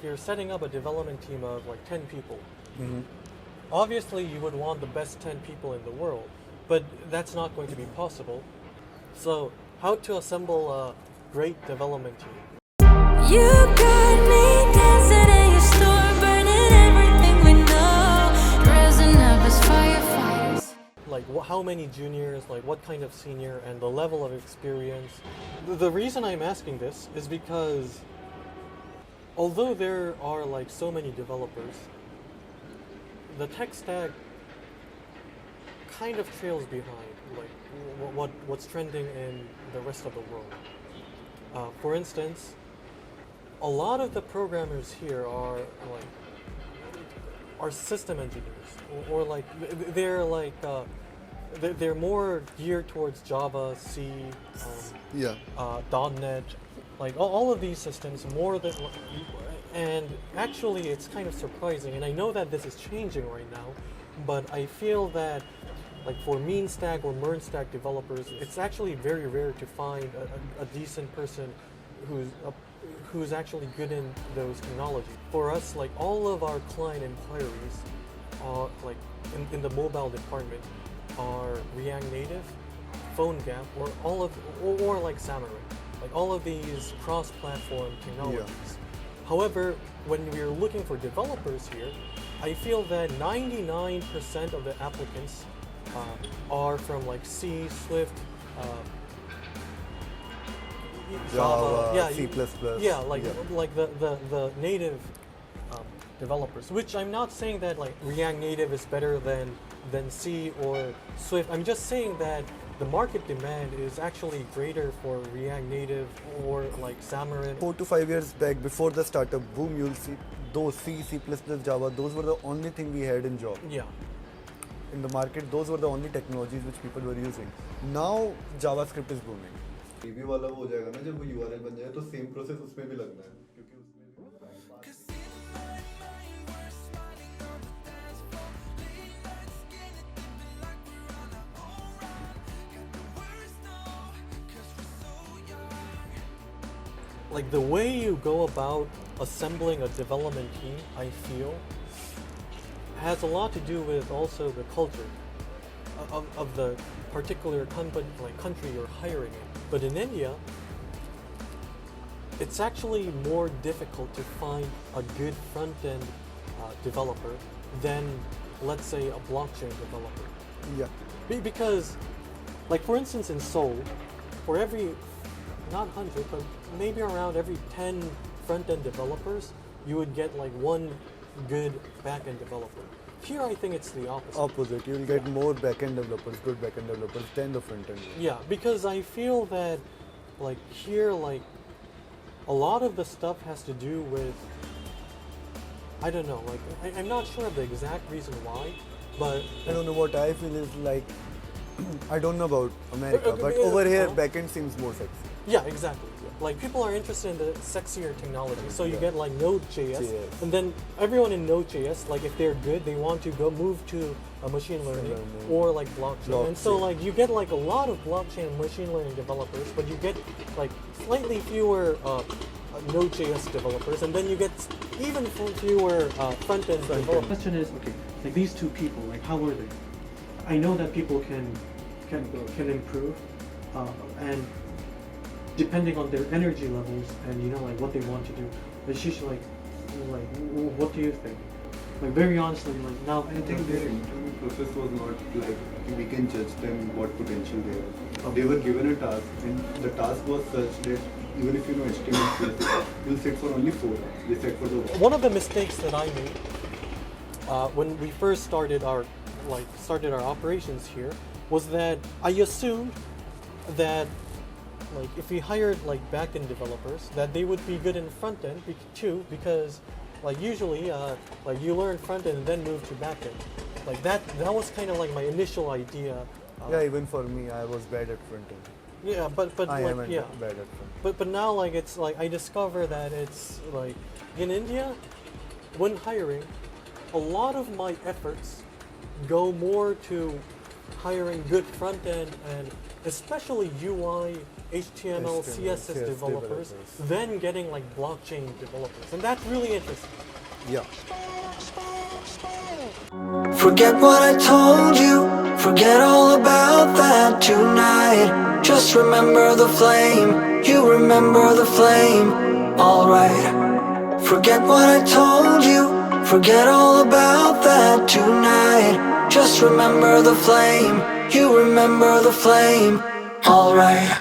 you're setting up a development team of like 10 people, obviously you would want the best 10 people in the world, but that's not going to be possible. So how to assemble a great development team? You got me dancing in your store, burning everything we know, rising up as firefighters. Like how many juniors, like what kind of senior, and the level of experience. The reason I'm asking this is because although there are like so many developers, the tech stack kind of trails behind like what's trending in the rest of the world. For instance, a lot of the programmers here are system engineers, or like they're more geared towards Java, C, .NET, like all of these systems more than. And actually, it's kind of surprising, and I know that this is changing right now, but I feel that like for mean stack or MERN stack developers, it's actually very rare to find a decent person who's actually good in those technologies. For us, like all of our client inquiries are like in the mobile department are React Native, PhoneGap, or like Xamarin, like all of these cross-platform technologies. However, when we're looking for developers here, I feel that 99% of the applicants are from like C, Swift, Java, C++. Yeah, like the native developers. Which I'm not saying that like React Native is better than C or Swift. I'm just saying that the market demand is actually greater for React Native or like Xamarin. 4 to 5 years back, before the startup boom, you'll see those C, C++, Java, those were the only thing we had in job. Yeah. In the market, those were the only technologies which people were using. Now, JavaScript is booming. DB वाला वो हो जाएगा ना जब वो URL बन जाए तो सेम प्रोसेस उसमें भी लगना है क्योंकि उसमें Like the way you go about assembling a development team, I feel, has a lot to do with also the culture of the particular company, like country you're hiring in. But in India, it's actually more difficult to find a good front-end developer than, let's say, a blockchain developer. Yeah. Because, like for instance in Seoul, for every, not 100, but maybe around every 10 front-end developers, you would get like one good back-end developer. Here I think it's the opposite. You'll get more back-end developers, good back-end developers than the front-end. Yeah, because I feel that like here, like a lot of the stuff has to do with, I don't know, like I'm not sure of the exact reason why, but I don't know, what I feel is like, I don't know about America, but over here back-end seems more sexy. Yeah, exactly. Like people are interested in the sexier technology, so you get like Node.js, and then everyone in Node.js, like if they're good, they want to go move to a machine learning or like blockchain. And so like you get like a lot of blockchain and machine learning developers, but you get like slightly fewer Node.js developers, and then you get even fewer front-end developers. The question is, okay, like these two people, like how are they? I know that people can improve, and depending on their energy levels and you know like what they want to do. But she's like what do you think? Like very honestly, like now I think their interview process was not like we can judge them what potential they have. They were given a task and the task was such that even if you know HTML, you'll sit for only 4 hours. They sat for the work. One of the mistakes that I made when we first started our operations here was that I assumed that like if we hired like back-end developers that they would be good in front-end too, because like usually like you learn front-end and then move to back-end. Like that was kind of like my initial idea. Yeah, even for me, I was bad at front-end. Yeah, but I like am yeah, bad at front. but now like it's like I discover that it's like in India, when hiring, a lot of my efforts go more to hiring good front-end and especially UI HTML, CSS developers, then getting like blockchain developers, and that's really interesting. Yeah. Forget what I told you, forget all about that tonight. Just remember the flame, you remember the flame, alright. Forget what I told you, forget all about that tonight. Just remember the flame, you remember the flame, alright.